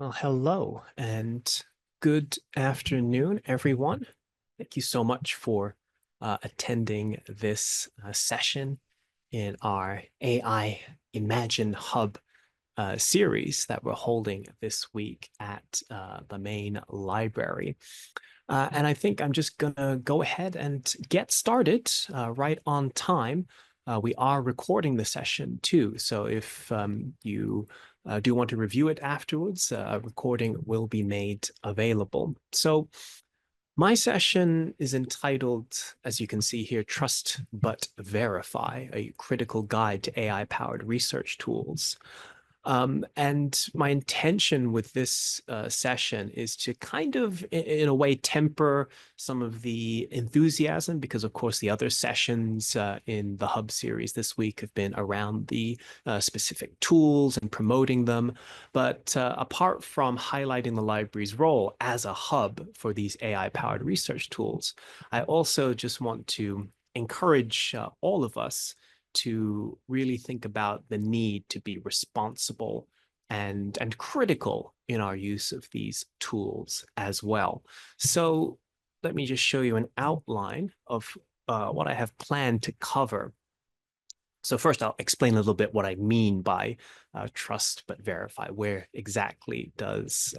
Well, hello and good afternoon, everyone. Thank you so much for attending this session in our AImagine Hub series that we're holding this week at the main library. And I think I'm just going to go ahead and get started right on time. We are recording the session too. So if you do want to review it afterwards, a recording will be made available. So my session is entitled, as you can see here, Trust But Verify, a critical guide to AI-powered research tools. And my intention with this session is to kind of, in a way, temper some of the enthusiasm, because, of course, the other sessions in the Hub series this week have been around the specific tools and promoting them. But apart from highlighting the library's role as a hub for these AI-powered research tools, I also just want to encourage all of us to really think about the need to be responsible and critical in our use of these tools as well. So let me just show you an outline of what I have planned to cover. So first, I'll explain a little bit what I mean by trust but verify. Where exactly does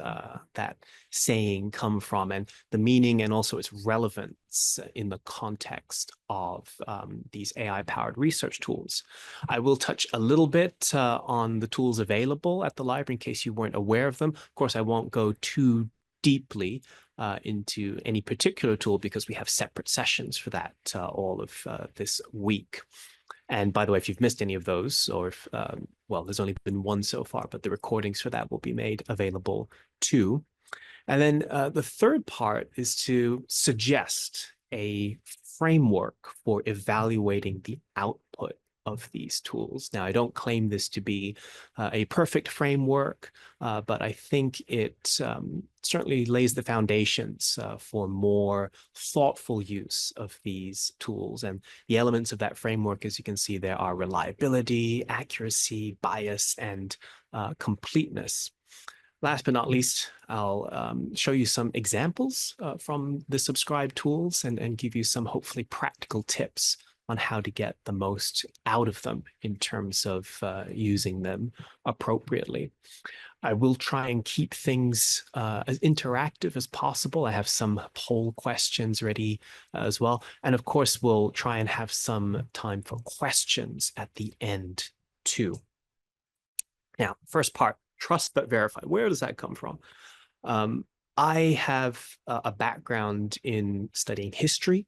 that saying come from, and the meaning and also its relevance in the context of these AI-powered research tools. I will touch a little bit on the tools available at the library in case you weren't aware of them. Of course, I won't go too deeply into any particular tool because we have separate sessions for that all of this week. And by the way, if you've missed any of those, or if, well, there's only been one so far, but the recordings for that will be made available too. And then the third part is to suggest a framework for evaluating the output of these tools. Now, I don't claim this to be a perfect framework, but I think it certainly lays the foundations for more thoughtful use of these tools. And the elements of that framework, as you can see, there are reliability, accuracy, bias, and completeness. Last but not least, I'll show you some examples from the subscribed tools and give you some hopefully practical tips on how to get the most out of them in terms of using them appropriately. I will try and keep things as interactive as possible. I have some poll questions ready as well. And of course, we'll try and have some time for questions at the end too. Now, first part, trust but verify. Where does that come from? I have a background in studying history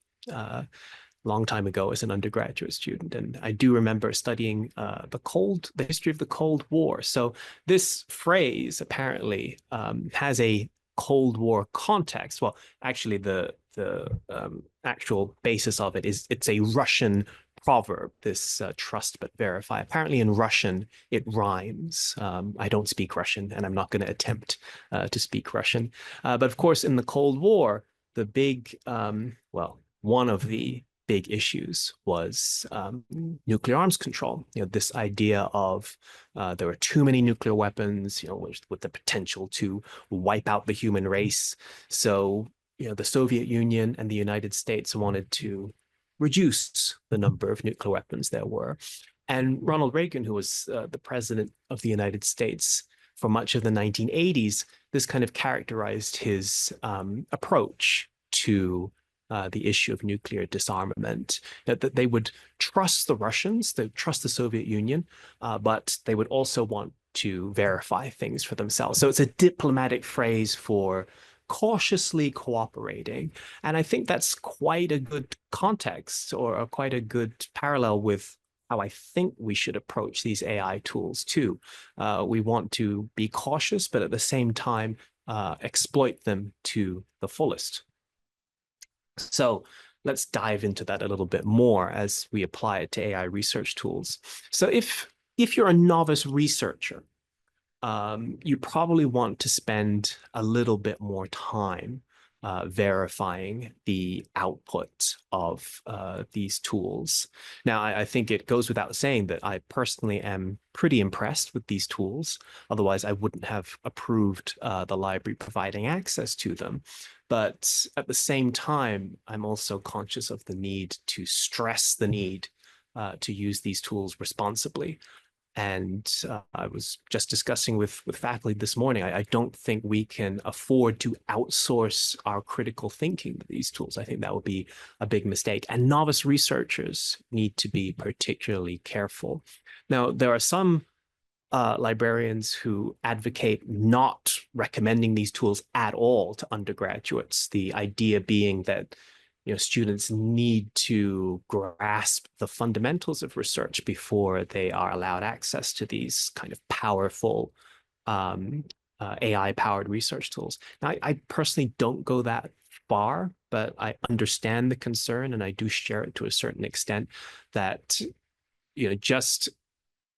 long time ago as an undergraduate student, and I do remember studying the history of the Cold War. So this phrase apparently has a Cold War context. Well, actually, the actual basis of it is it's a Russian proverb, this trust but verify. Apparently in Russian, it rhymes. I don't speak Russian, and I'm not going to attempt to speak Russian. But of course, in the Cold War, the big, well, one of the big issues was nuclear arms control. You know, this idea of there were too many nuclear weapons, you know, with the potential to wipe out the human race. So, you know, the Soviet Union and the United States wanted to reduce the number of nuclear weapons there were. And Ronald Reagan, who was the president of the United States for much of the 1980s, this kind of characterized his approach to the issue of nuclear disarmament, that they would trust the Russians, they would trust the Soviet Union, but they would also want to verify things for themselves. So it's a diplomatic phrase for cautiously cooperating. And I think that's quite a good context or quite a good parallel with how I think we should approach these AI tools too. We want to be cautious, but at the same time, exploit them to the fullest. So let's dive into that a little bit more as we apply it to AI research tools. So if you're a novice researcher, you probably want to spend a little bit more time verifying the output of these tools. Now, I think it goes without saying that I personally am pretty impressed with these tools. Otherwise, I wouldn't have approved the library providing access to them. But at the same time, I'm also conscious of the need to stress the need to use these tools responsibly. And I was just discussing with faculty this morning. I don't think we can afford to outsource our critical thinking to these tools. I think that would be a big mistake. And novice researchers need to be particularly careful. Now, there are some librarians who advocate not recommending these tools at all to undergraduates. The idea being that students need to grasp the fundamentals of research before they are allowed access to these kind of powerful AI-powered research tools. Now, I personally don't go that far, but I understand the concern and I do share it to a certain extent that just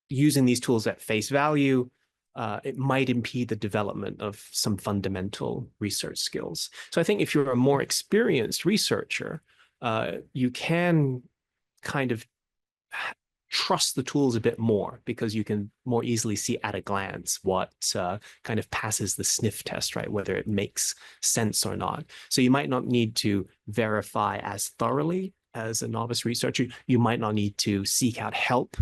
using these tools at face value, it might impede the development of some fundamental research skills. So I think if you're a more experienced researcher, you can kind of trust the tools a bit more because you can more easily see at a glance what kind of passes the sniff test, right? Whether it makes sense or not. So you might not need to verify as thoroughly as a novice researcher. You might not need to seek out help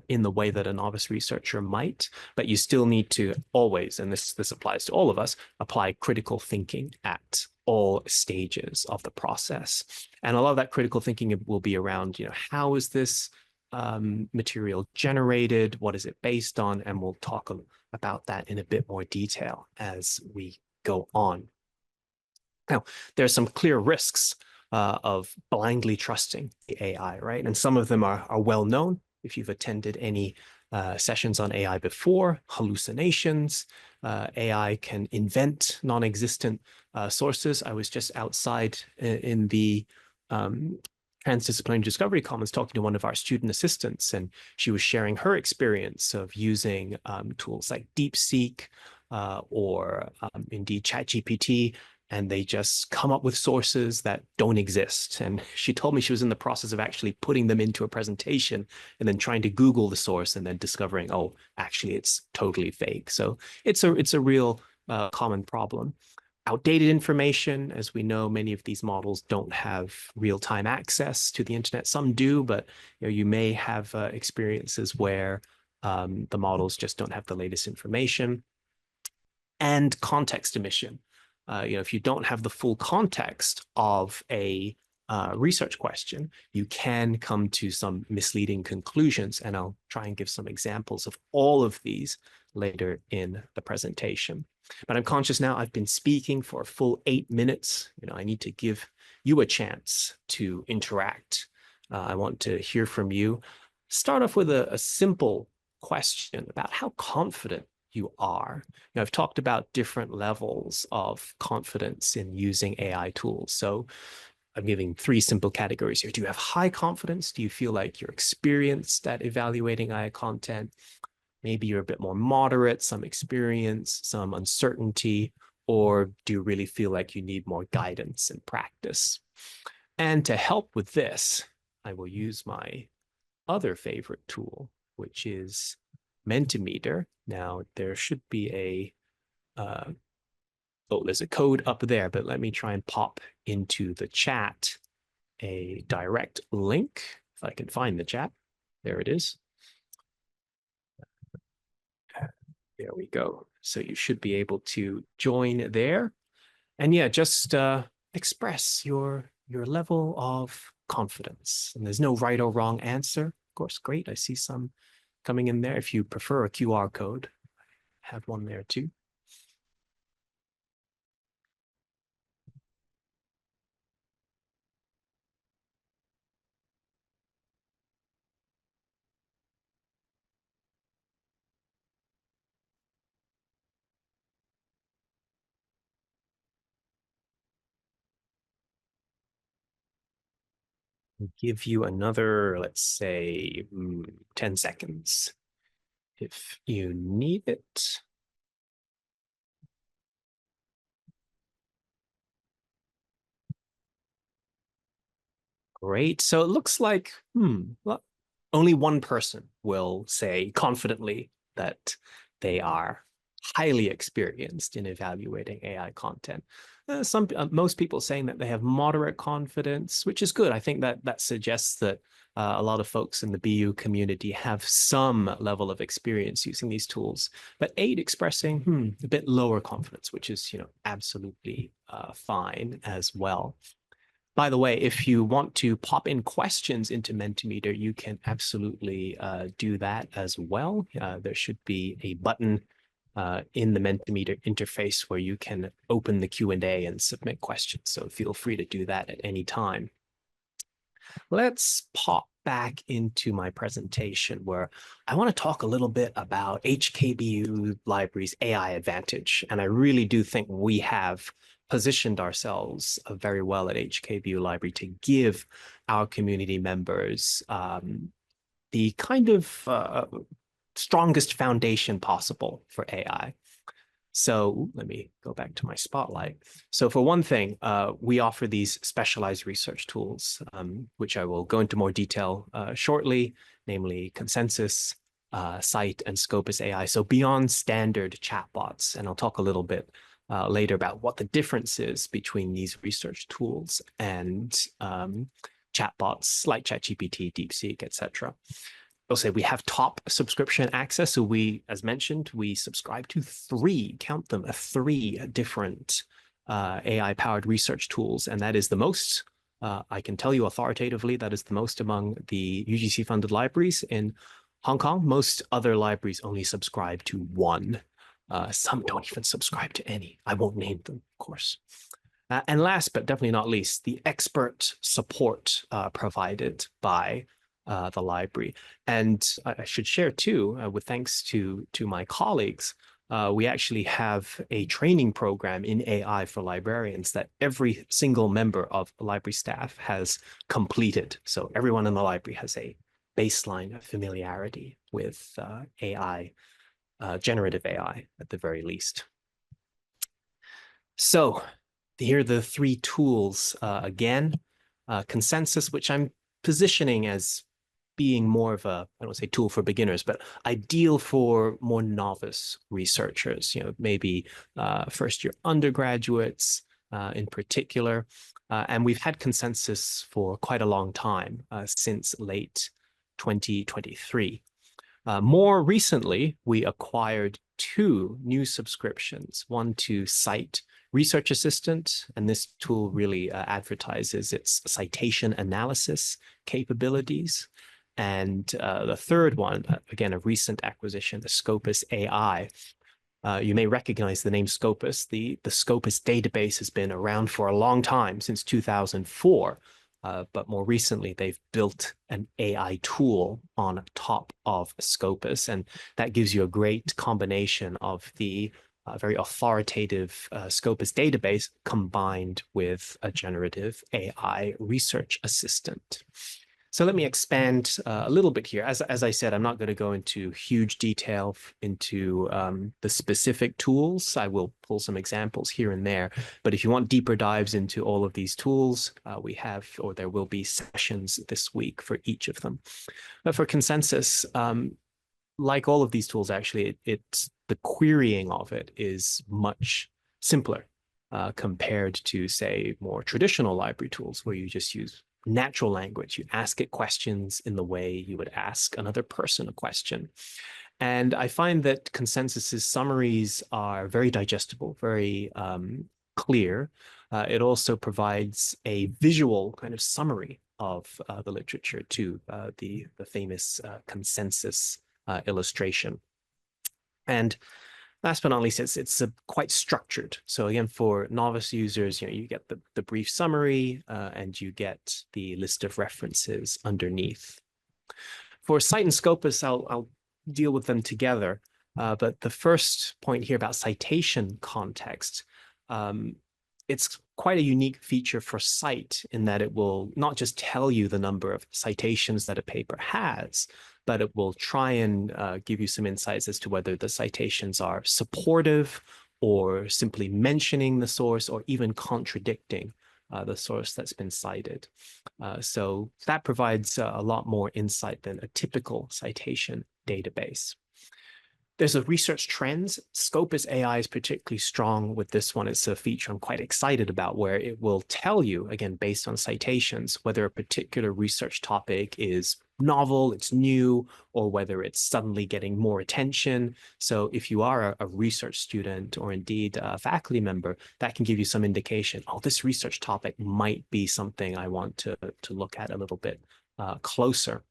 in the way that a novice researcher might, but you still need to always, and this applies to all of us, apply critical thinking at all stages of the process. And a lot of that critical thinking will be around, how is this material generated? What is it based on? And we'll talk about that in a bit more detail as we go on. Now, there are some clear risks of blindly trusting the AI, right? And some of them are well known. If you've attended any sessions on AI before, hallucinations, AI can invent non-existent sources. I was just outside in the Transdisciplinary Discovery Commons talking to one of our student assistants, and she was sharing her experience of using tools like DeepSeek or indeed ChatGPT, and they just come up with sources that don't exist. And she told me she was in the process of actually putting them into a presentation and then trying to Google the source and then discovering, oh, actually, it's totally fake. So it's a real common problem. Outdated information, as we know, many of these models don't have real-time access to the internet. Some do, but you may have experiences where the models just don't have the latest information. And context omission. If you don't have the full context of a research question, you can come to some misleading conclusions. And I'll try and give some examples of all of these later in the presentation. But I'm conscious now I've been speaking for a full 8 minutes. I need to give you a chance to interact. I want to hear from you. Start off with a simple question about how confident you are. I've talked about different levels of confidence in using AI tools. So I'm giving 3 simple categories here. Do you have high confidence? Do you feel like you're experienced at evaluating AI content? Maybe you're a bit more moderate, some experience, some uncertainty, or do you really feel like you need more guidance and practice? And to help with this, I will use my other favorite tool, which is Mentimeter. Now, there should be there's a code up there, but let me try and pop into the chat a direct link, if I can find the chat. There it is. There we go. So you should be able to join there. And yeah, just express your level of confidence. And there's no right or wrong answer. Of course, great. I see some coming in there. If you prefer a QR code, I have one there too. Give you another, let's say, 10 seconds if you need it. Great. So it looks like, well, only one person will say confidently that they are highly experienced in evaluating AI content. Most people saying that they have moderate confidence, which is good. I think that that suggests that a lot of folks in the BU community have some level of experience using these tools. But eight expressing a bit lower confidence, which is absolutely fine as well. By the way, if you want to pop in questions into Mentimeter, you can absolutely do that as well. There should be a button in the Mentimeter interface where you can open the Q&A and submit questions. So feel free to do that at any time. Let's pop back into my presentation where I want to talk a little bit about HKBU Library's AI advantage. And I really do think we have positioned ourselves very well at HKBU Library to give our community members the kind of strongest foundation possible for AI. So let me go back to my spotlight. So for one thing, we offer these specialized research tools, which I will go into more detail shortly, namely Consensus, Cite, and Scopus AI. So beyond standard chatbots, and I'll talk a little bit later about what the difference is between these research tools and chatbots like ChatGPT, DeepSeek, etc. I'll say we have top subscription access. So we, as mentioned, we subscribe to count them, three different AI-powered research tools. And that is the most, I can tell you authoritatively, that is the most among the UGC-funded libraries in Hong Kong. Most other libraries only subscribe to one. Some don't even subscribe to any. I won't name them, of course. And last, but definitely not least, the expert support provided by the library. And I should share too, with thanks to my colleagues, we actually have a training program in AI for librarians that every single member of the library staff has completed. So everyone in the library has a baseline of familiarity with AI, generative AI at the very least. So here are the three tools again. Consensus, which I'm positioning as being more of a, I don't say tool for beginners, but ideal for more novice researchers, maybe first-year undergraduates in particular. And we've had Consensus for quite a long time, since late 2023. More recently, we acquired two new subscriptions, one to Cite Research Assistant, and this tool really advertises its citation analysis capabilities. And the third one, again, a recent acquisition, the Scopus AI. You may recognize the name Scopus. The Scopus database has been around for a long time, since 2004. But more recently, they've built an AI tool on top of Scopus, and that gives you a great combination of the very authoritative Scopus database combined with a generative AI research assistant. So let me expand a little bit here. As I said, I'm not going to go into huge detail into the specific tools. I will pull some examples here and there. But if you want deeper dives into all of these tools, we have, or there will be sessions this week for each of them. But for Consensus, like all of these tools, actually, it's the querying of it is much simpler compared to, say, more traditional library tools where you just use natural language. You ask it questions in the way you would ask another person a question. And I find that Consensus's summaries are very digestible, very clear. It also provides a visual kind of summary of the literature too, the famous consensus illustration. And last but not least, it's quite structured. So again, for novice users, you get the brief summary and you get the list of references underneath. For Cite and Scopus, I'll deal with them together. But the first point here about citation context, it's quite a unique feature for Cite in that it will not just tell you the number of citations that a paper has, but it will try and give you some insights as to whether the citations are supportive or simply mentioning the source or even contradicting the source that's been cited. So that provides a lot more insight than a typical citation database. There's a research trends. Scopus AI is particularly strong with this one. It's a feature I'm quite excited about, where it will tell you, again, based on citations, whether a particular research topic is novel, it's new, or whether it's suddenly getting more attention. So if you are a research student or indeed a faculty member, that can give you some indication, oh, this research topic might be something I want to look at a little bit closer.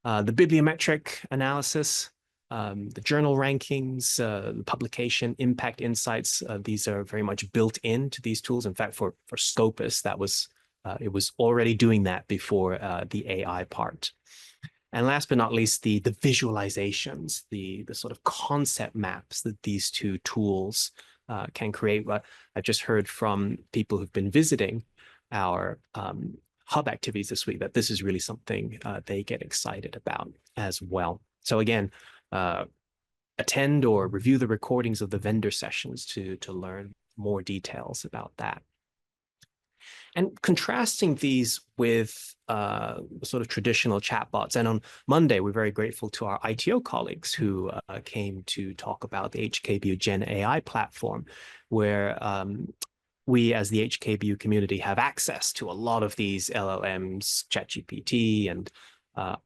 The bibliometric analysis, the journal rankings, the publication impact insights, these are very much built into these tools. In fact, for Scopus, it was already doing that before the AI part. And last but not least, the visualizations, the sort of concept maps that these two tools can create. I've just heard from people who've been visiting our hub activities this week that this is really something they get excited about as well. So again, attend or review the recordings of the vendor sessions to learn more details about that. And contrasting these with sort of traditional chatbots. And on Monday, we're very grateful to our ITO colleagues who came to talk about the HKBU Gen AI platform, where we as the HKBU community have access to a lot of these LLMs, ChatGPT, and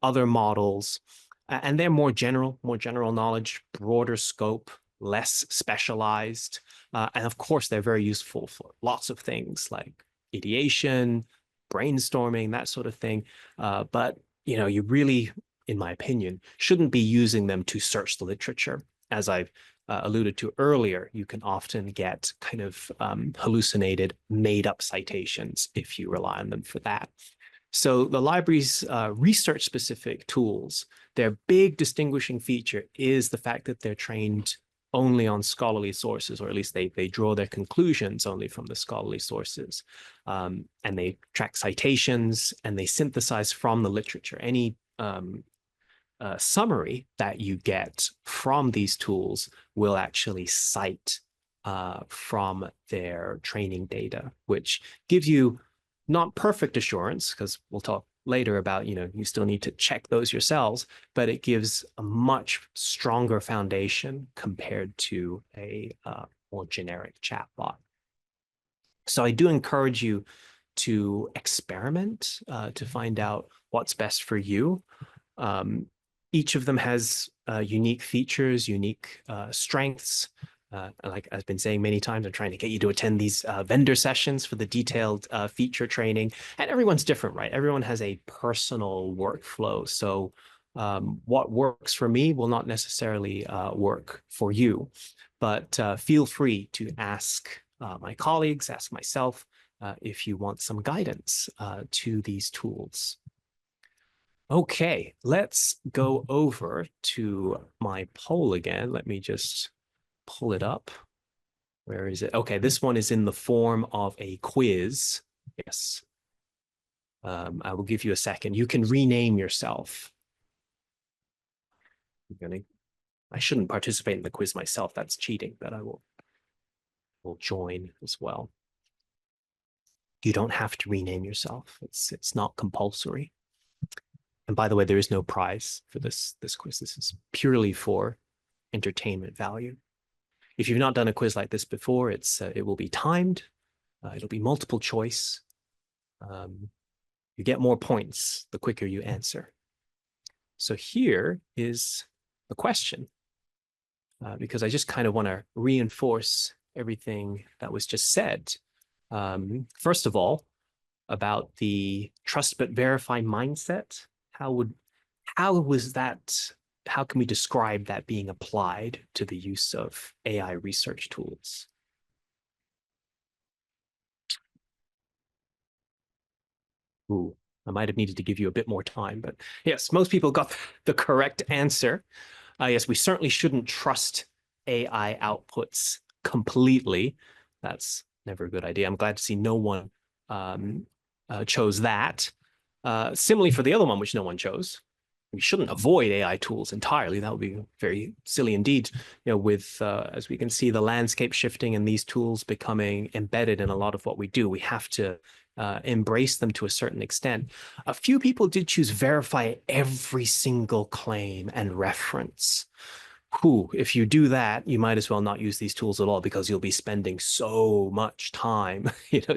other models. And they're more general knowledge, broader scope, less specialized. And of course, they're very useful for lots of things like ideation, brainstorming, that sort of thing. But you really, in my opinion, shouldn't be using them to search the literature. As I've alluded to earlier, you can often get kind of hallucinated, made-up citations if you rely on them for that. So the library's research-specific tools, their big distinguishing feature is the fact that they're trained only on scholarly sources, or at least they draw their conclusions only from the scholarly sources. And they track citations, and they synthesize from the literature. Any summary that you get from these tools will actually cite from their training data, which gives you not perfect assurance, because we'll talk later about, you still need to check those yourselves, but it gives a much stronger foundation compared to a more generic chatbot. So I do encourage you to experiment to find out what's best for you. Each of them has unique features, unique strengths. Like I've been saying many times, I'm trying to get you to attend these vendor sessions for the detailed feature training. And everyone's different, right? Everyone has a personal workflow. So what works for me will not necessarily work for you. But feel free to ask my colleagues, ask myself, if you want some guidance to these tools. Okay, let's go over to my poll again. Let me just pull it up. Where is it? Okay, this one is in the form of a quiz. Yes. I will give you a second. You can rename yourself. I shouldn't participate in the quiz myself. That's cheating, but I will join as well. You don't have to rename yourself. It's not compulsory. And by the way, there is no prize for this quiz. This is purely for entertainment value. If you've not done a quiz like this before, it will be timed. It'll be multiple choice. You get more points the quicker you answer. So here is the question, because I just kind of want to reinforce everything that was just said. First of all, about the trust but verify mindset. How can we describe that being applied to the use of AI research tools? Ooh, I might have needed to give you a bit more time, but yes, most people got the correct answer. Yes, we certainly shouldn't trust AI outputs completely. That's never a good idea. I'm glad to see no one chose that. Similarly for the other one, which no one chose, we shouldn't avoid AI tools entirely. That would be very silly indeed. With as we can see, the landscape shifting and these tools becoming embedded in a lot of what we do, we have to embrace them to a certain extent. A few people did choose verify every single claim and reference. If you do that, you might as well not use these tools at all because you'll be spending so much time,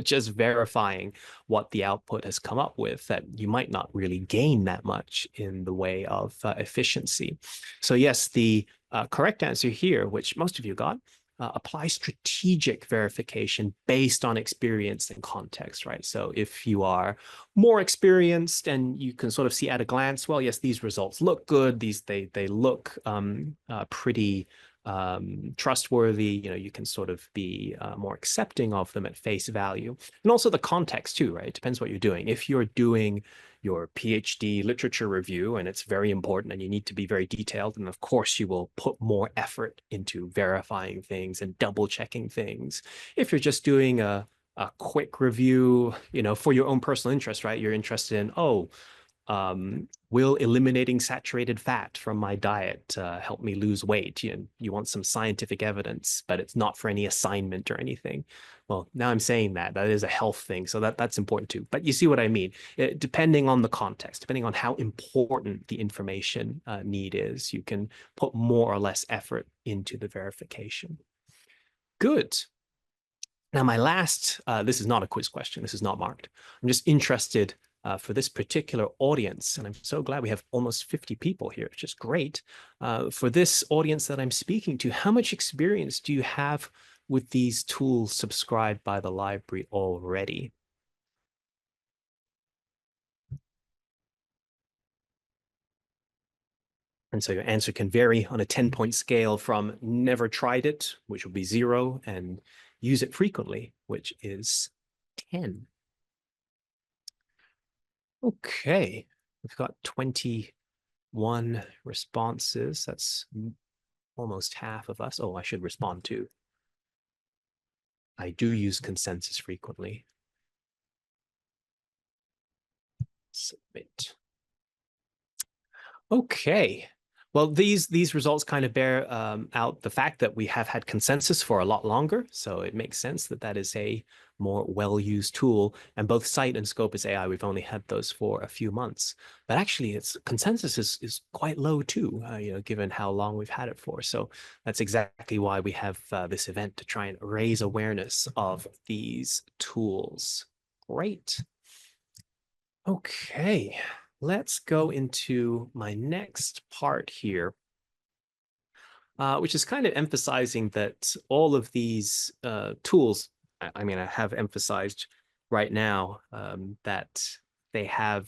just verifying what the output has come up with that you might not really gain that much in the way of efficiency. So yes, the correct answer here, which most of you got, apply strategic verification based on experience and context, right? So if you are more experienced and you can sort of see at a glance, well, yes, these results look good. They look pretty trustworthy. You can sort of be more accepting of them at face value, and also the context too, right? It depends what you're doing. If you're doing your PhD literature review and it's very important and you need to be very detailed, and of course you will put more effort into verifying things and double checking things. If you're just doing a quick review, for your own personal interest, right? You're interested in, will eliminating saturated fat from my diet help me lose weight? You want some scientific evidence, but it's not for any assignment or anything. Well, now I'm saying that is a health thing, so that's important too. But you see what I mean? Depending on the context, depending on how important the information need is, you can put more or less effort into the verification. Good. Now, my last, this is not a quiz question. This is not marked. I'm just interested for this particular audience, and I'm so glad we have almost 50 people here. It's just great. For this audience that I'm speaking to, how much experience do you have with these tools subscribed by the library already? And so your answer can vary on a 10-point scale from never tried it, which would be 0, and use it frequently, which is 10. Okay, we've got 21 responses. That's almost half of us. Oh, I should respond too. I do use consensus frequently. Submit. Okay. Well, these results kind of bear out the fact that we have had consensus for a lot longer. So it makes sense that that is a more well-used tool. And both Scite and Scopus AI, we've only had those for a few months. But actually, its consensus is quite low too, given how long we've had it for. So that's exactly why we have this event, to try and raise awareness of these tools. Great. Okay, let's go into my next part here, which is kind of emphasizing that all of these tools, I mean, I have emphasized right now that they have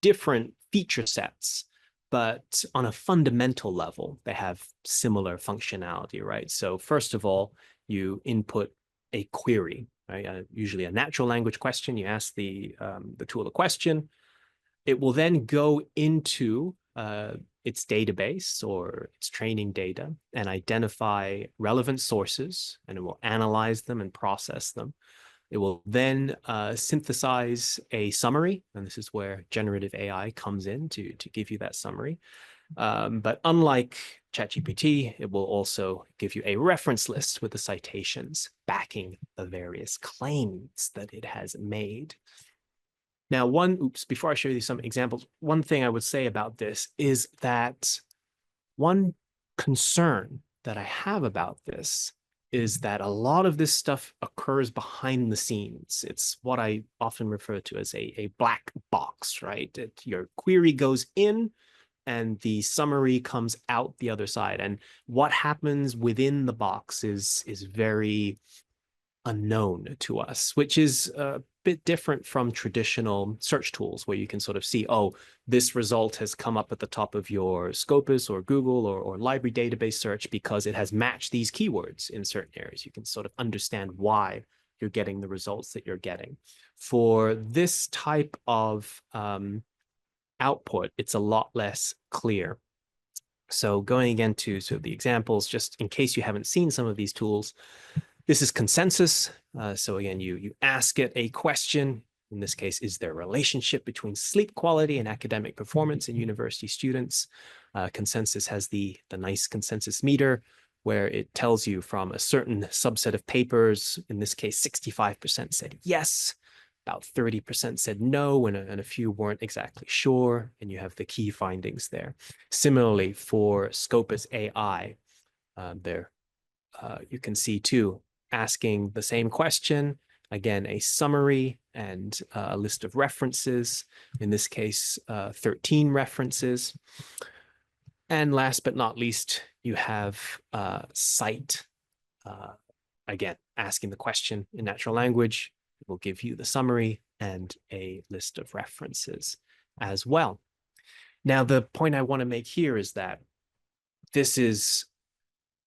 different feature sets, but on a fundamental level, they have similar functionality, right? So first of all, you input a query, right? Usually a natural language question. You ask the tool a question. It will then go into its database or its training data and identify relevant sources, and it will analyze them and process them. It will then synthesize a summary, and this is where generative AI comes in to give you that summary. But unlike ChatGPT, it will also give you a reference list with the citations backing the various claims that it has made. Now, before I show you some examples, one thing I would say about this is that one concern that I have about this is that a lot of this stuff occurs behind the scenes. It's what I often refer to as a black box, right? Your query goes in and the summary comes out the other side. And what happens within the box is very unknown to us, which is a bit different from traditional search tools where you can sort of see, oh, this result has come up at the top of your Scopus or Google or library database search because it has matched these keywords in certain areas. You can sort of understand why you're getting the results that you're getting. For this type of output, it's a lot less clear. So going again to sort of the examples, just in case you haven't seen some of these tools, this is consensus. So again, you ask it a question, In this case, is there a relationship between sleep quality and academic performance in university students? Consensus has the nice consensus meter, where it tells you from a certain subset of papers, in this case, 65% said yes, about 30% said no, and a few weren't exactly sure, and you have the key findings there. Similarly, for Scopus AI, there you can see too, asking the same question, again, a summary and a list of references, in this case, 13 references. And last but not least, you have cite, again, asking the question in natural language. It will give you the summary and a list of references as well. Now, the point I want to make here is that this is,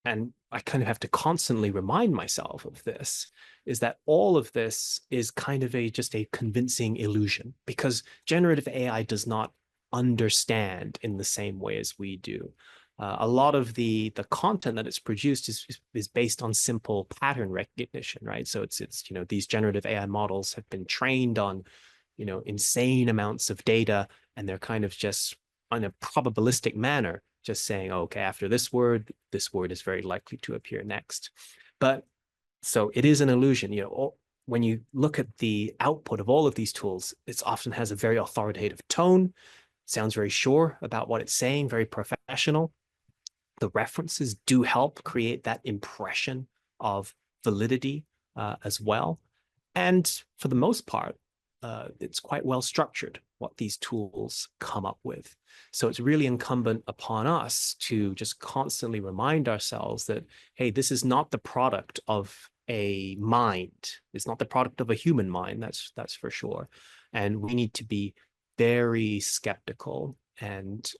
and I kind of have to constantly remind myself of this, is that all of this is kind of just a convincing illusion, because generative AI does not understand in the same way as we do. A lot of the content that it's produced is based on simple pattern recognition, right? So it's these generative AI models have been trained on insane amounts of data, and they're kind of just on a probabilistic manner just saying, oh, okay, after this word is very likely to appear next. But so it is an illusion. When you look at the output of all of these tools, it often has a very authoritative tone, sounds very sure about what it's saying, very professional. The references do help create that impression of validity as well. And for the most part, it's quite well structured, what these tools come up with. So it's really incumbent upon us to just constantly remind ourselves that, hey, this is not the product of a mind. It's not the product of a human mind, that's for sure. And we need to be very skeptical and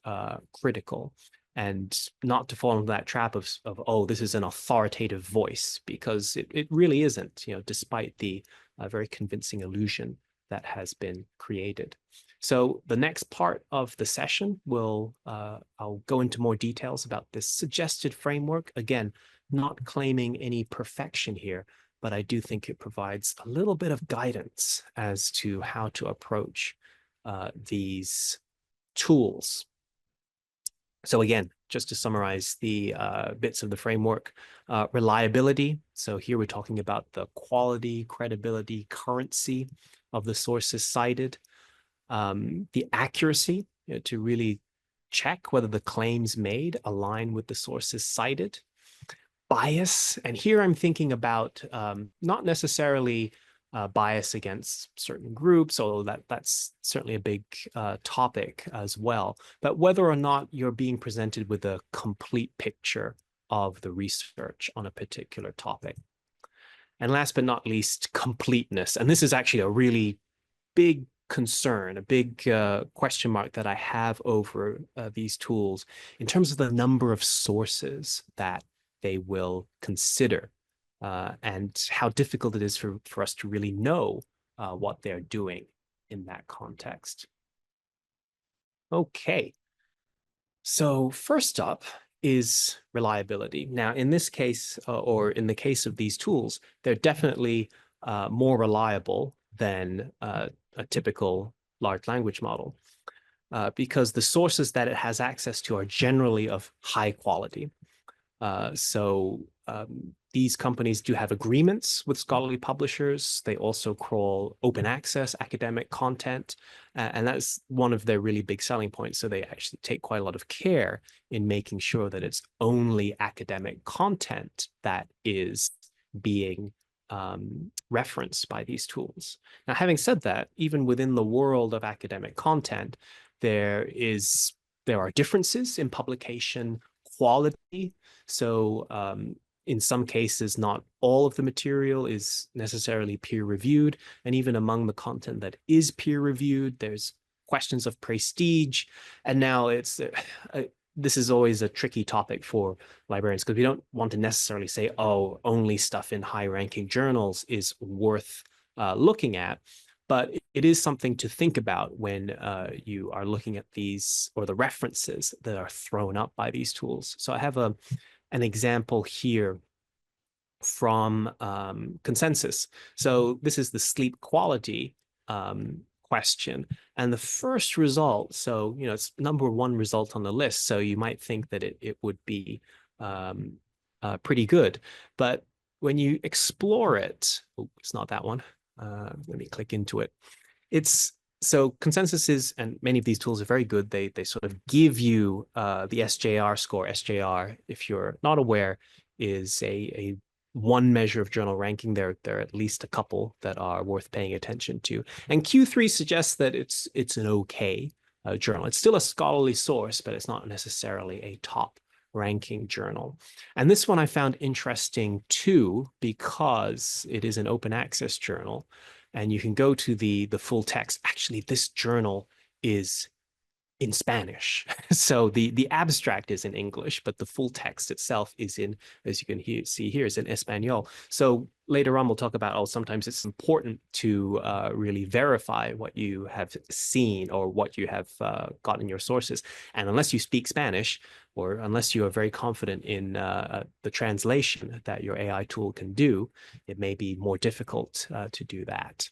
critical, and not to fall into that trap of oh, this is an authoritative voice, because it really isn't, despite the very convincing illusion that has been created. So the next part of the session I'll go into more details about this suggested framework. Again, not claiming any perfection here, but I do think it provides a little bit of guidance as to how to approach these tools. So again, just to summarize the bits of the framework, reliability. So here we're talking about the quality, credibility, currency of the sources cited, the accuracy, to really check whether the claims made align with the sources cited, bias. And here I'm thinking about not necessarily bias against certain groups, although that's certainly a big topic as well, but whether or not you're being presented with a complete picture of the research on a particular topic. And last but not least, completeness. And this is actually a really big concern, a big question mark that I have over these tools in terms of the number of sources that they will consider. And how difficult it is for us to really know what they're doing in that context. Okay, so first up is reliability. Now, in this case, or in the case of these tools, they're definitely more reliable than a typical large language model, because the sources that it has access to are generally of high quality. So these companies do have agreements with scholarly publishers. They also crawl open access academic content, and that's one of their really big selling points. So they actually take quite a lot of care in making sure that it's only academic content that is being referenced by these tools. Now, having said that, even within the world of academic content, there are differences in publication quality. So in some cases, not all of the material is necessarily peer-reviewed. And even among the content that is peer-reviewed, there's questions of prestige. And now this is always a tricky topic for librarians, because we don't want to necessarily say, oh, only stuff in high-ranking journals is worth looking at. But it is something to think about when you are looking at these, or the references that are thrown up by these tools. So I have an example here from Consensus. So this is the sleep quality question. And the first result, so, it's number one result on the list. So you might think that it would be pretty good. But when you explore it, oh, it's not that one. Let me click into it. It's so consensus is, and many of these tools are very good. They sort of give you the SJR score. SJR, if you're not aware, is a one measure of journal ranking. There are at least a couple that are worth paying attention to. And Q3 suggests that it's an okay journal. It's still a scholarly source, but it's not necessarily a top ranking journal. And this one I found interesting too, because it is an open access journal and you can go to the full text. Actually, this journal is in Spanish. So the abstract is in English, but the full text itself is in, as you can see here, is in Espanol. So later on, we'll talk about, sometimes it's important to really verify what you have seen or what you have got in your sources. And unless you speak Spanish, or unless you are very confident in the translation that your AI tool can do, it may be more difficult to do that.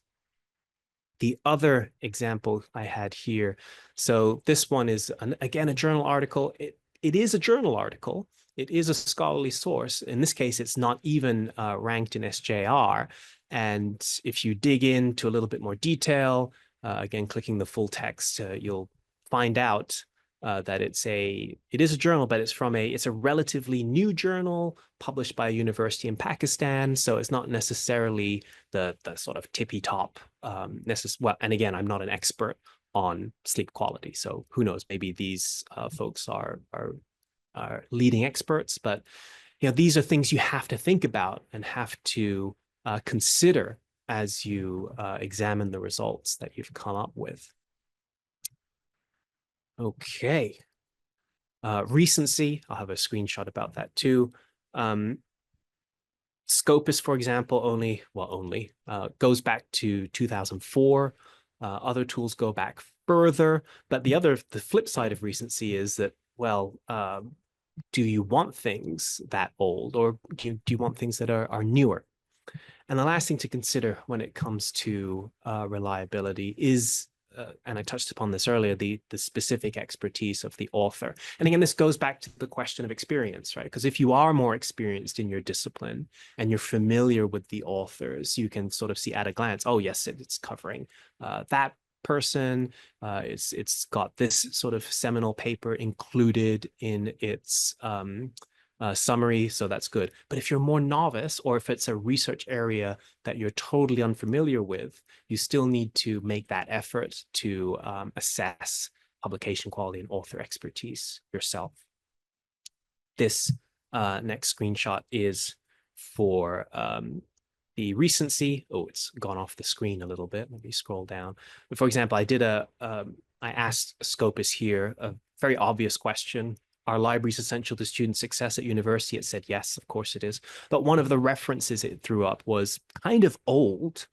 The other example I had here, so this one is, again, a journal article. It is a journal article. It is a scholarly source. In this case, it's not even ranked in SJR. And if you dig into a little bit more detail, again, clicking the full text, you'll find out that it is a journal, but it's a relatively new journal published by a university in Pakistan. So it's not necessarily the sort of tippy top well, and again, I'm not an expert on sleep quality, so who knows? Maybe these folks are leading experts, but these are things you have to think about and have to consider as you examine the results that you've come up with. Okay. Recency, I'll have a screenshot about that too. Scopus, for example, goes back to 2004. Other tools go back further, but the flip side of recency is that, well, do you want things that old, or do you want things that are newer? And the last thing to consider when it comes to reliability is, and I touched upon this earlier, the specific expertise of the author. And again, this goes back to the question of experience, right? Because if you are more experienced in your discipline and you're familiar with the authors, you can sort of see at a glance, oh, yes, it's covering that person. It's got this sort of seminal paper included in its summary, so that's good. But if you're more novice, or if it's a research area that you're totally unfamiliar with, you still need to make that effort to assess publication quality and author expertise yourself. This next screenshot is for the recency. Oh, it's gone off the screen a little bit. Let me scroll down. But for example, I asked Scopus here a very obvious question. Are libraries essential to student success at university? It said, yes, of course it is. But one of the references it threw up was kind of old,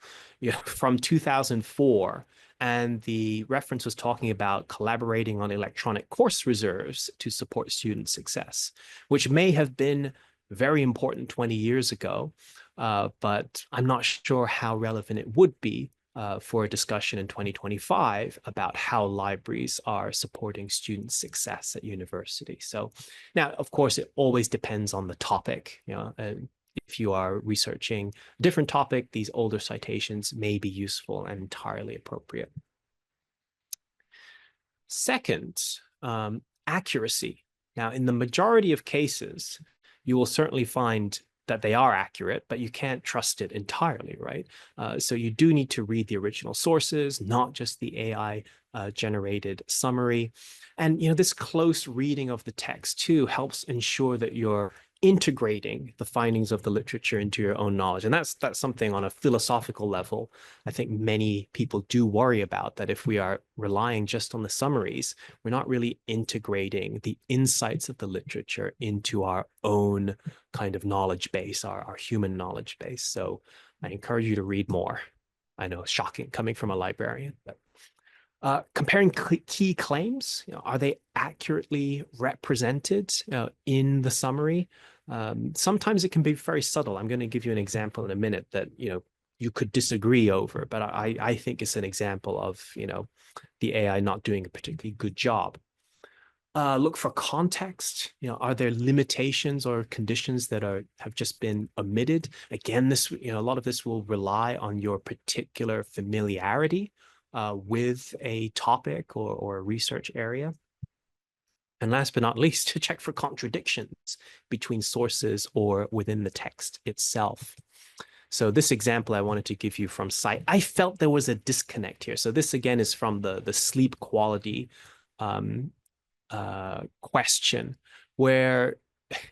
from 2004. And the reference was talking about collaborating on electronic course reserves to support student success, which may have been very important 20 years ago, but I'm not sure how relevant it would be for a discussion in 2025 about how libraries are supporting student success at university. So now, of course, it always depends on the topic. And if you are researching a different topic, these older citations may be useful and entirely appropriate. Second, accuracy. Now, in the majority of cases, you will certainly find that they are accurate, but you can't trust it entirely, right? So you do need to read the original sources, not just the AI generated summary. And this close reading of the text too helps ensure that you're integrating the findings of the literature into your own knowledge. And that's something on a philosophical level, I think many people do worry about, that if we are relying just on the summaries, we're not really integrating the insights of the literature into our own kind of knowledge base, our human knowledge base. So I encourage you to read more. I know, shocking coming from a librarian, but comparing key claims, are they accurately represented in the summary? Sometimes it can be very subtle. I'm going to give you an example in a minute that, you could disagree over, but I think it's an example of, the AI not doing a particularly good job. Look for context. Are there limitations or conditions that have just been omitted? Again, a lot of this will rely on your particular familiarity with a topic or a research area. And last but not least, to check for contradictions between sources or within the text itself. So this example I wanted to give you from Cite, I felt there was a disconnect here. So this again is from the sleep quality question, where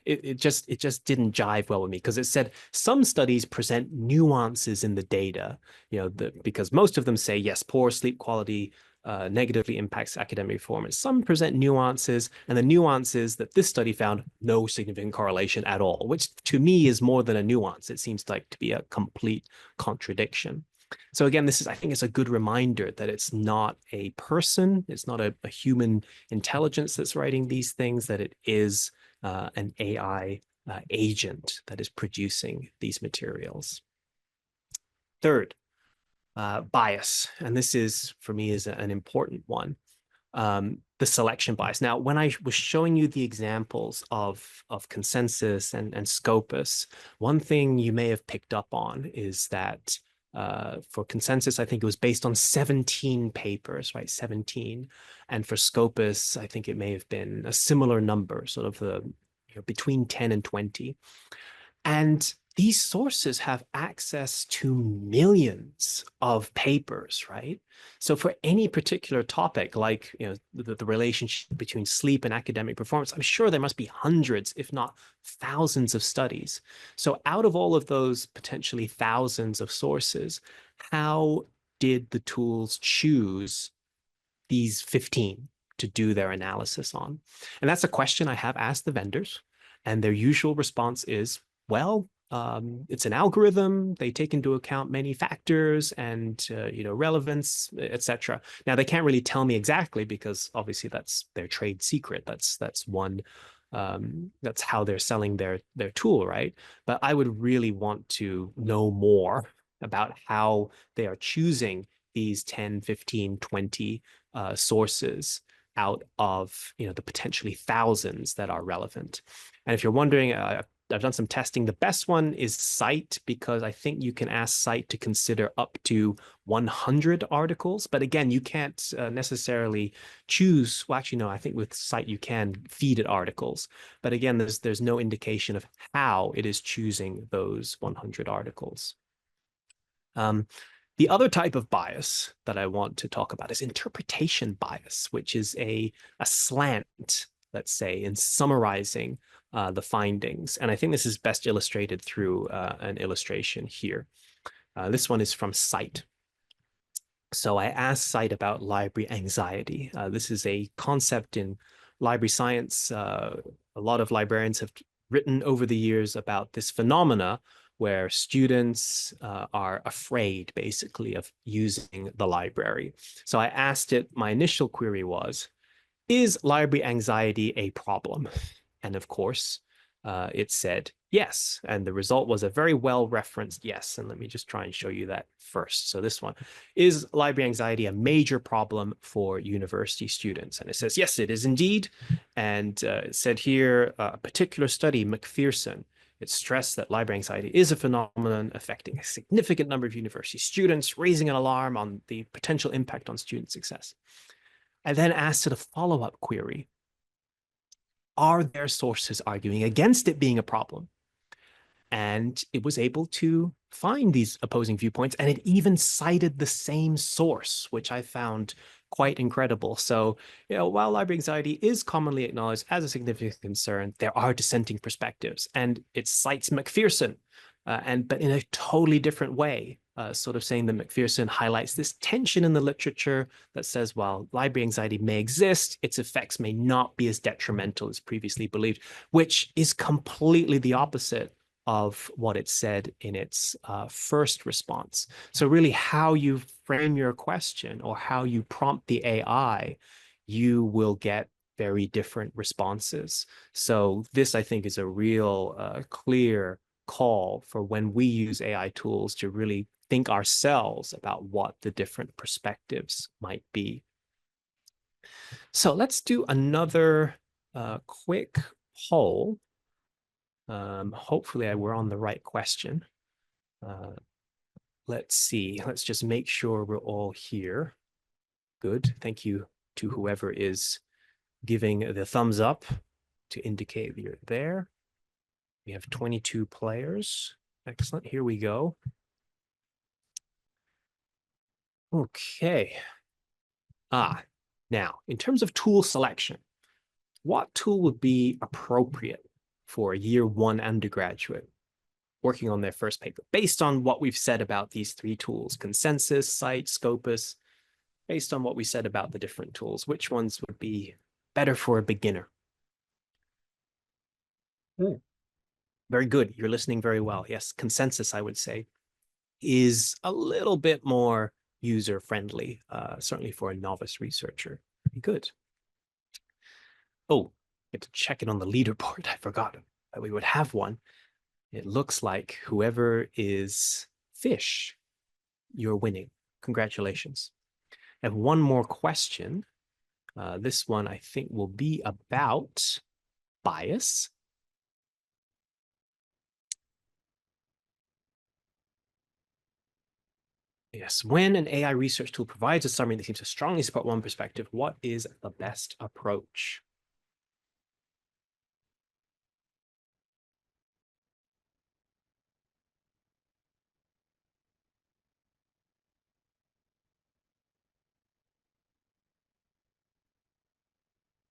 it just didn't jive well with me, because it said some studies present nuances in the data, because most of them say, yes, poor sleep quality negatively impacts academic performance. Some present nuances, and the nuances that this study found no significant correlation at all, which to me is more than a nuance. It seems like to be a complete contradiction. So again, I think it's a good reminder that it's not a person, it's not a human intelligence that's writing these things, that it is an AI agent that is producing these materials. Third, bias, and this is, for me, is an important one. The selection bias. Now, when I was showing you the examples of consensus and Scopus, one thing you may have picked up on is that for consensus, I think it was based on 17 papers, right? 17. And for Scopus, I think it may have been a similar number, sort of between 10 and 20. And these sources have access to millions of papers, right? So for any particular topic, like the relationship between sleep and academic performance, I'm sure there must be hundreds, if not thousands, of studies. So out of all of those potentially thousands of sources, how did the tools choose these 15 to do their analysis on? And that's a question I have asked the vendors, and their usual response is, well, it's an algorithm. They take into account many factors and relevance, etc. Now they can't really tell me exactly, because obviously that's their trade secret. That's one. That's how they're selling their tool, right? But I would really want to know more about how they are choosing these 10, 15, 20 sources out of the potentially thousands that are relevant. And if you're wondering, I've done some testing. The best one is Cite, because I think you can ask Cite to consider up to 100 articles. But again, you can't necessarily choose. Well, actually, no, I think with Cite you can feed it articles. But again, there's no indication of how it is choosing those 100 articles. The other type of bias that I want to talk about is interpretation bias, which is a slant, let's say, in summarizing the findings. And I think this is best illustrated through an illustration here. This one is from Cite. So I asked Cite about library anxiety. This is a concept in library science. A lot of librarians have written over the years about this phenomena where students are afraid, basically, of using the library. So I asked it, my initial query was, is library anxiety a problem? And of course, it said yes. And the result was a very well-referenced yes. And let me just try and show you that first. So this one, is library anxiety a major problem for university students? And it says, yes, it is indeed. And it said here, a particular study, McPherson, it stressed that library anxiety is a phenomenon affecting a significant number of university students, raising an alarm on the potential impact on student success. I then asked it a follow-up query. Are there sources arguing against it being a problem? And it was able to find these opposing viewpoints, and it even cited the same source, which I found quite incredible. So, while library anxiety is commonly acknowledged as a significant concern, there are dissenting perspectives, and it cites McPherson, but in a totally different way, sort of saying that McPherson highlights this tension in the literature that says, while library anxiety may exist, its effects may not be as detrimental as previously believed, which is completely the opposite of what it said in its first response. So really, how you frame your question or how you prompt the AI, you will get very different responses. So this, I think, is a real clear call for when we use AI tools to really think ourselves about what the different perspectives might be. So let's do another quick poll. Hopefully we're on the right question. Let's see. Let's just make sure we're all here. Good. Thank you to whoever is giving the thumbs up to indicate that you're there. We have 22 players. Excellent. Here we go. Okay. Now, in terms of tool selection, what tool would be appropriate for a year one undergraduate working on their first paper, based on what we've said about these three tools, consensus, cite, scopus, based on what we said about the different tools, which ones would be better for a beginner? Ooh, very good. You're listening very well. Yes, consensus, I would say, is a little bit more user-friendly, certainly for a novice researcher. Very good. Oh, get to check it on the leaderboard. I forgot that we would have one. It looks like whoever is fish, you're winning. Congratulations. I have one more question. This one I think will be about bias. Yes, when an AI research tool provides a summary that seems to strongly support one perspective, what is the best approach?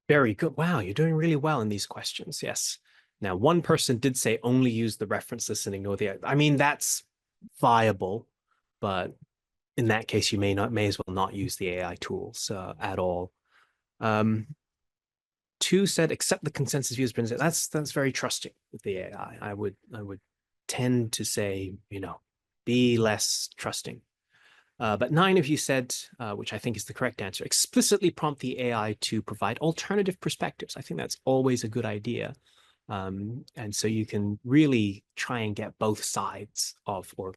Very good. Wow, you're doing really well in these questions. Yes. Now, one person did say only use the reference list and ignore the. I mean, that's viable, but in that case, you may as well not use the AI tools at all. Two said accept the consensus views. That's very trusting with the AI. I would tend to say, be less trusting. But 9 of you said, which I think is the correct answer, explicitly prompt the AI to provide alternative perspectives. I think that's always a good idea. And so you can really try and get both sides of, or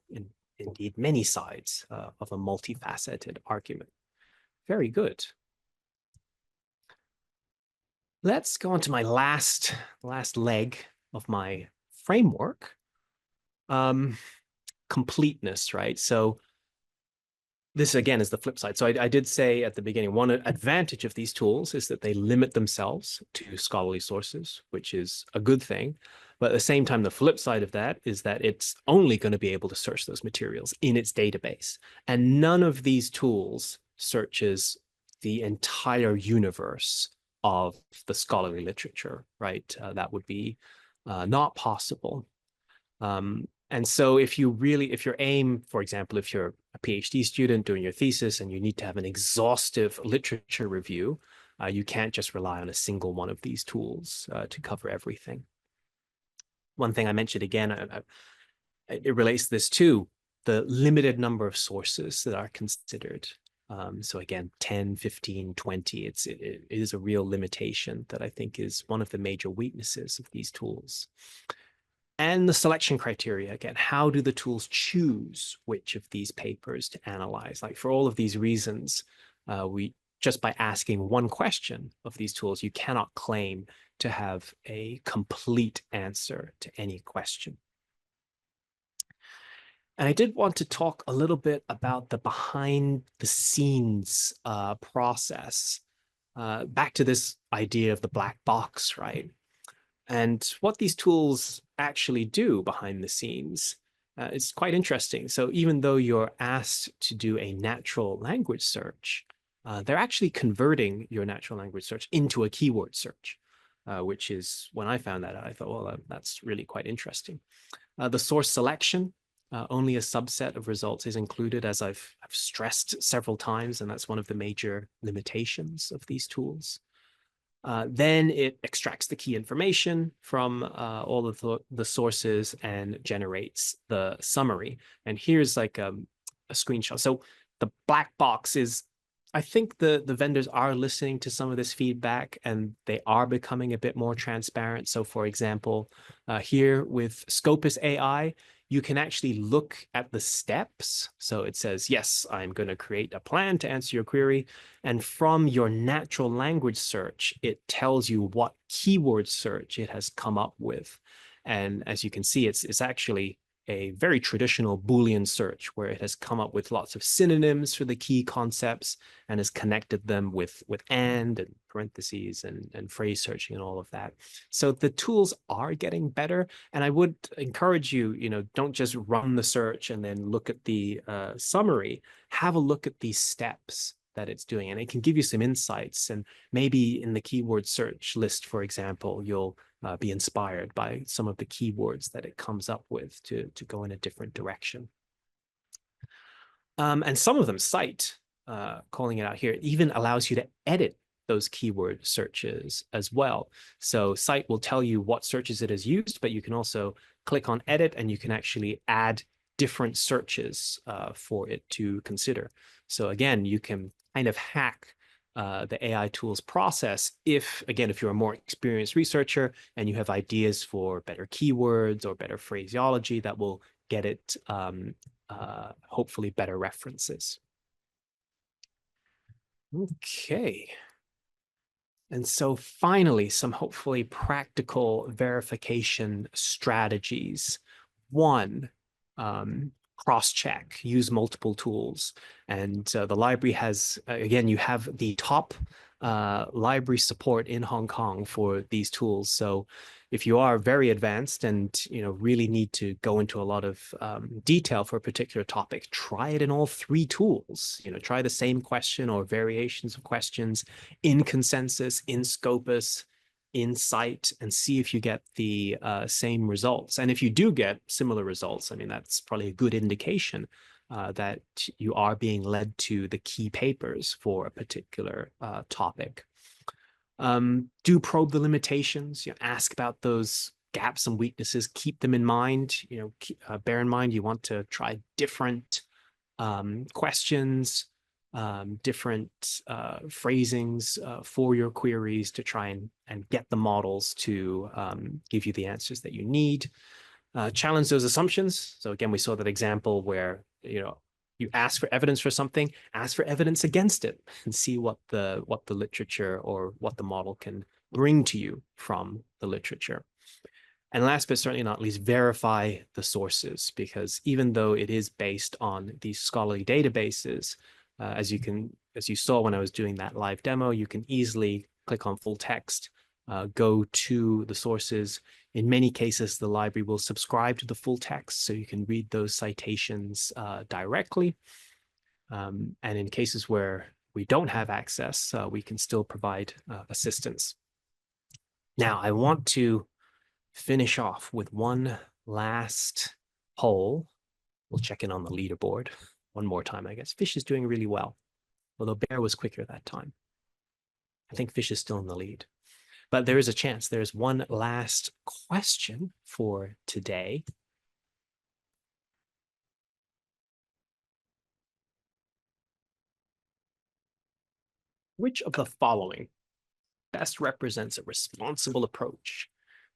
indeed many sides of a multifaceted argument. Very good. Let's go on to my last leg of my framework. Completeness, right? So this, again, is the flip side. So I did say at the beginning, one advantage of these tools is that they limit themselves to scholarly sources, which is a good thing. But at the same time, the flip side of that is that it's only going to be able to search those materials in its database. And none of these tools searches the entire universe of the scholarly literature, right? That would be not possible. And so if your aim, for example, if you're a PhD student doing your thesis and you need to have an exhaustive literature review, you can't just rely on a single one of these tools to cover everything. One thing I mentioned again, it relates to this too, the limited number of sources that are considered. So again, 10, 15, 20, it is a real limitation that I think is one of the major weaknesses of these tools. And the selection criteria, again, how do the tools choose which of these papers to analyze? Like for all of these reasons, just by asking one question of these tools, you cannot claim to have a complete answer to any question. And I did want to talk a little bit about the behind the scenes process. Back to this idea of the black box, right? And what these tools actually do behind the scenes is quite interesting. So even though you're asked to do a natural language search, they're actually converting your natural language search into a keyword search, which is, when I found that out, I thought, well, that's really quite interesting. The source selection, only a subset of results is included, as I've stressed several times, and that's one of the major limitations of these tools. Then it extracts the key information from all of the sources and generates the summary. And here's like a screenshot. So the black box is I think the vendors are listening to some of this feedback and they are becoming a bit more transparent. So for example, here with Scopus AI, you can actually look at the steps. So it says, yes, I'm going to create a plan to answer your query. And from your natural language search, it tells you what keyword search it has come up with. And as you can see, it's actually a very traditional Boolean search where it has come up with lots of synonyms for the key concepts and has connected them with and parentheses and phrase searching and all of that. So the tools are getting better. And I would encourage you, don't just run the search and then look at the summary. Have a look at these steps that it's doing, and it can give you some insights. And maybe in the keyword search list, for example, you'll be inspired by some of the keywords that it comes up with to go in a different direction. And some of them cite, calling it out here, it even allows you to edit those keyword searches as well. So Cite will tell you what searches it has used, but you can also click on edit and you can actually add different searches for it to consider. So again, you can kind of hack the AI tools process if you're a more experienced researcher and you have ideas for better keywords or better phraseology that will get it hopefully better references. Okay. And so finally, some hopefully practical verification strategies. One, cross-check, use multiple tools. And the library has, again, you have the top library support in Hong Kong for these tools. So if you are very advanced and really need to go into a lot of detail for a particular topic, try it in all three tools. Try the same question or variations of questions in Consensus, in Scopus, in Cite, and see if you get the same results. And if you do get similar results, I mean, that's probably a good indication that you are being led to the key papers for a particular topic. Do probe the limitations, ask about those gaps and weaknesses, keep them in mind, bear in mind you want to try different questions, different phrasings for your queries to try and get the models to give you the answers that you need. Challenge those assumptions. So again, we saw that example where, you ask for evidence for something, ask for evidence against it and see what the literature or what the model can bring to you from the literature. And last but certainly not least, verify the sources, because even though it is based on these scholarly databases, as you saw when I was doing that live demo, you can easily click on full text, go to the sources. In many cases, the library will subscribe to the full text, so you can read those citations directly. And in cases where we don't have access, we can still provide assistance. Now, I want to finish off with one last poll. We'll check in on the leaderboard one more time, I guess. Fish is doing really well, although Bear was quicker that time. I think Fish is still in the lead. But there is a chance. There's one last question for today. Which of the following best represents a responsible approach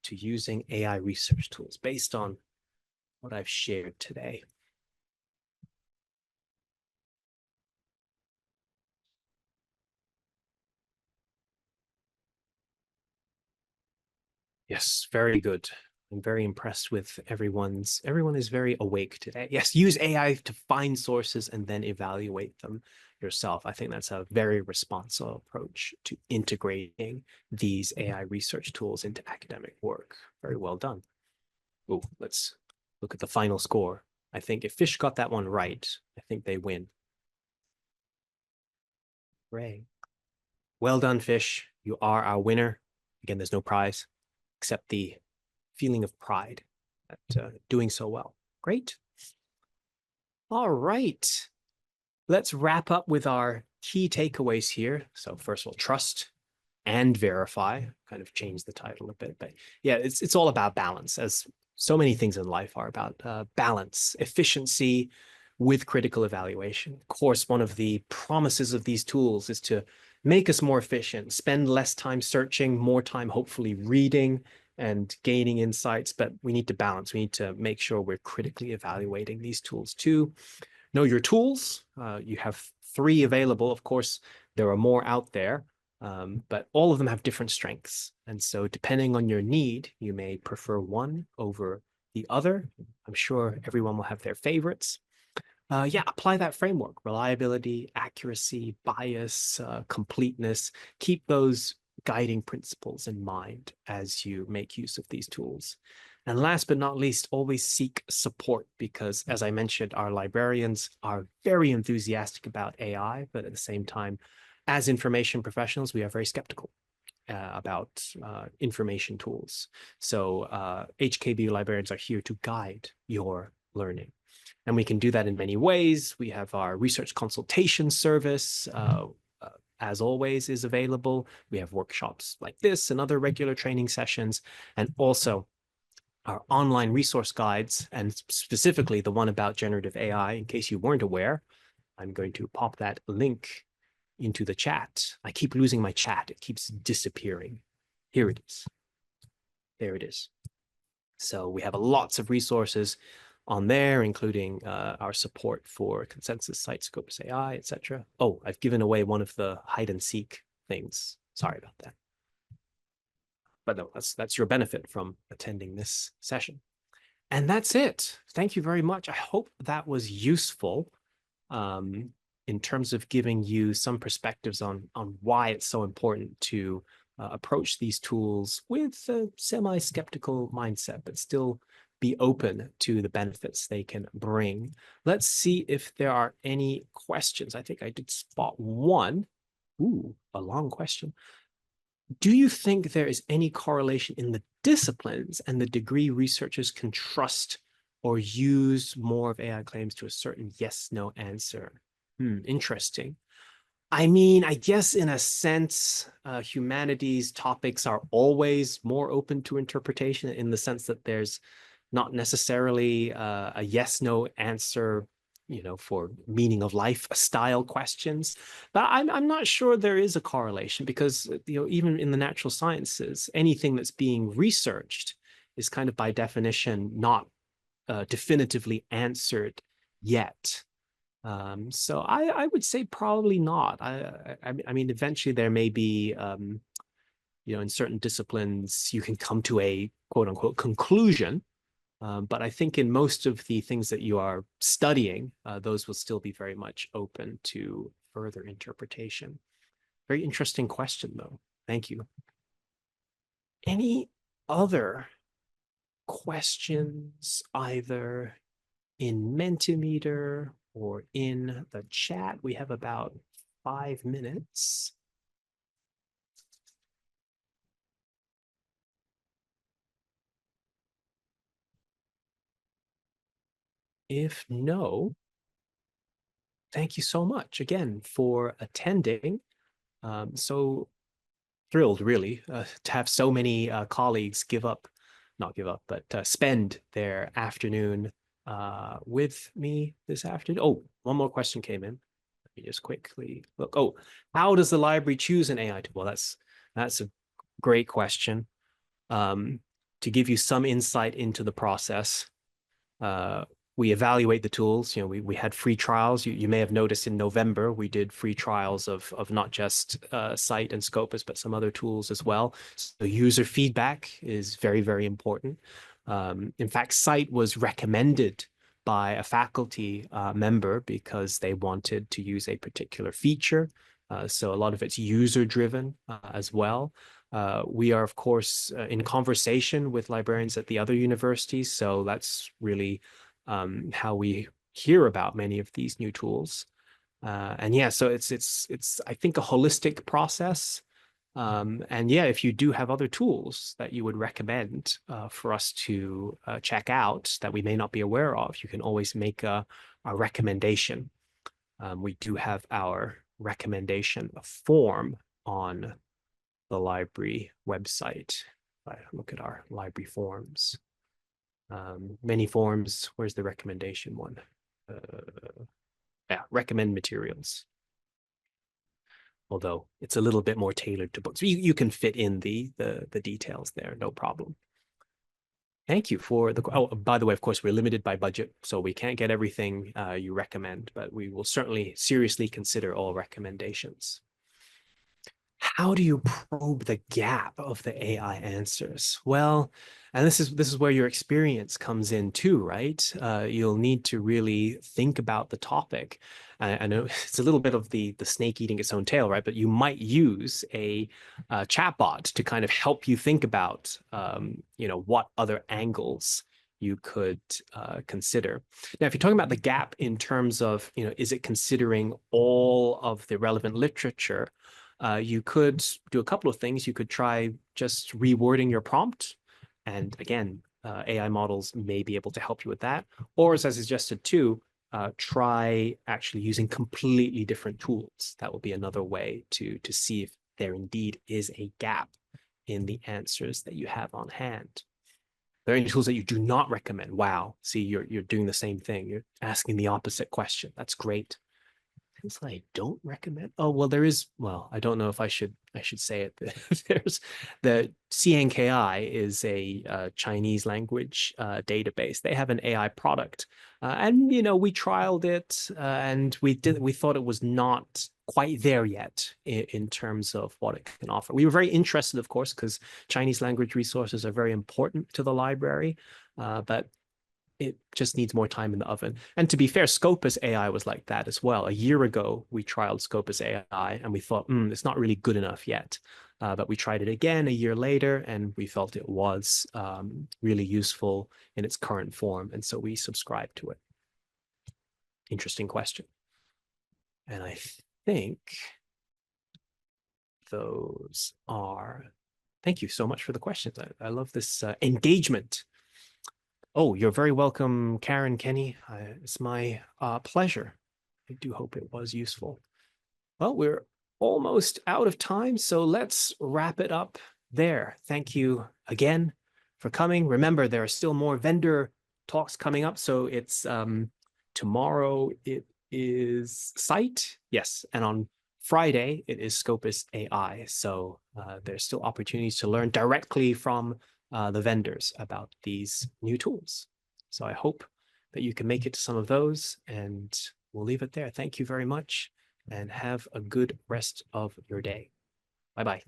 to using AI research tools based on what I've shared today? Yes, very good. I'm very impressed with everyone is very awake today. Yes, use AI to find sources and then evaluate them yourself. I think that's a very responsible approach to integrating these AI research tools into academic work. Very well done. Oh, let's look at the final score. I think if Fish got that one right, I think they win. Hooray. Well done, Fish. You are our winner. Again, there's no prize except the feeling of pride at doing so well. Great. All right. Let's wrap up with our key takeaways here. So first of all, trust and verify, kind of change the title a bit, but yeah, it's all about balance, as so many things in life are about balance, efficiency, with critical evaluation. Of course, one of the promises of these tools is to make us more efficient, spend less time searching, more time hopefully reading and gaining insights, but we need to balance. We need to make sure we're critically evaluating these tools too. Know your tools. You have 3 available. Of course, there are more out there, but all of them have different strengths. And so depending on your need, you may prefer one over the other. I'm sure everyone will have their favorites. Yeah, apply that framework: reliability, accuracy, bias, completeness. Keep those guiding principles in mind as you make use of these tools. And last but not least, always seek support, because as I mentioned, our librarians are very enthusiastic about AI, but at the same time, as information professionals, we are very skeptical about information tools. So HKBU librarians are here to guide your learning. And we can do that in many ways. We have our research consultation service, as always, is available. We have workshops like this and other regular training sessions, and also our online resource guides, and specifically the one about generative AI. In case you weren't aware, I'm going to pop that link into the chat. I keep losing my chat. It keeps disappearing. Here it is. There it is. So we have lots of resources on there, including our support for consensus site, Scopus AI, etc. Oh, I've given away one of the hide and seek things. Sorry about that. But no, that's your benefit from attending this session. And that's it. Thank you very much. I hope that was useful in terms of giving you some perspectives on why it's so important to approach these tools with a semi-skeptical mindset, but still be open to the benefits they can bring. Let's see if there are any questions. I think I did spot one. Ooh, a long question. Do you think there is any correlation in the disciplines and the degree researchers can trust or use more of AI claims to a certain yes/no answer? Interesting. I mean, I guess in a sense, humanities topics are always more open to interpretation, in the sense that there's not necessarily a yes/no answer, for meaning of life style questions. But I'm not sure there is a correlation, because, even in the natural sciences, anything that's being researched is kind of by definition not definitively answered yet. So I would say probably not. I mean, eventually there may be, in certain disciplines, you can come to a quote unquote conclusion. But I think in most of the things that you are studying, those will still be very much open to further interpretation. Very interesting question, though. Thank you. Any other questions, either in Mentimeter or in the chat? We have about 5 minutes. If no, thank you so much again for attending. So thrilled, really, to have so many colleagues not give up, but spend their afternoon with me this afternoon. Oh, one more question came in. Let me just quickly look. Oh, how does the library choose an AI tool? Well, that's a great question. To give you some insight into the process, we evaluate the tools. We had free trials. You may have noticed in November, we did free trials of not just Cite and Scopus, but some other tools as well. So user feedback is very, very important. In fact, Cite was recommended by a faculty member because they wanted to use a particular feature. So a lot of it's user-driven as well. We are, of course, in conversation with librarians at the other universities. So that's really how we hear about many of these new tools. And yeah, so it's I think a holistic process. And yeah, if you do have other tools that you would recommend for us to check out that we may not be aware of, you can always make a recommendation. We do have our recommendation form on the library website. If I look at our library forms. Many forms. Where's the recommendation one? yeah, recommend materials. Although it's a little bit more tailored to books. You can fit in the details there, no problem. Thank you for the. Oh, by the way, of course, we're limited by budget, so we can't get everything you recommend, but we will certainly seriously consider all recommendations. How do you probe the gap of the AI answers? Well, and this is where your experience comes in too, right? You'll need to really think about the topic. I know it's a little bit of the snake eating its own tail, right? But you might use a chatbot to kind of help you think about, what other angles you could consider. Now, if you're talking about the gap in terms of, is it considering all of the relevant literature? You could do a couple of things. You could try just rewording your prompt. And again, AI models may be able to help you with that. Or as I suggested too, try actually using completely different tools. That will be another way to see if there indeed is a gap in the answers that you have on hand. There are any tools that you do not recommend. Wow, see, you're doing the same thing. You're asking the opposite question. That's great. Things that I don't recommend. Oh, well, there is, well, I don't know if I should say it. There's the CNKI is a Chinese language database. They have an AI product. And we trialed it and we thought it was not quite there yet in terms of what it can offer. We were very interested, of course, because Chinese language resources are very important to the library. But it just needs more time in the oven. And to be fair, Scopus AI was like that as well. A year ago, we trialed Scopus AI and we thought, it's not really good enough yet. But we tried it again a year later and we felt it was really useful in its current form. And so we subscribed to it. Interesting question. And I think those are, thank you so much for the questions. I love this engagement. Oh, you're very welcome, Karen, Kenny. It's my pleasure. I do hope it was useful. Well, we're almost out of time, so let's wrap it up there. Thank you again for coming. Remember, there are still more vendor talks coming up. So it's tomorrow, it is Site. Yes. And on Friday, it is Scopus AI. So there's still opportunities to learn directly from the vendors about these new tools. So I hope that you can make it to some of those, and we'll leave it there. Thank you very much and have a good rest of your day. Bye-bye.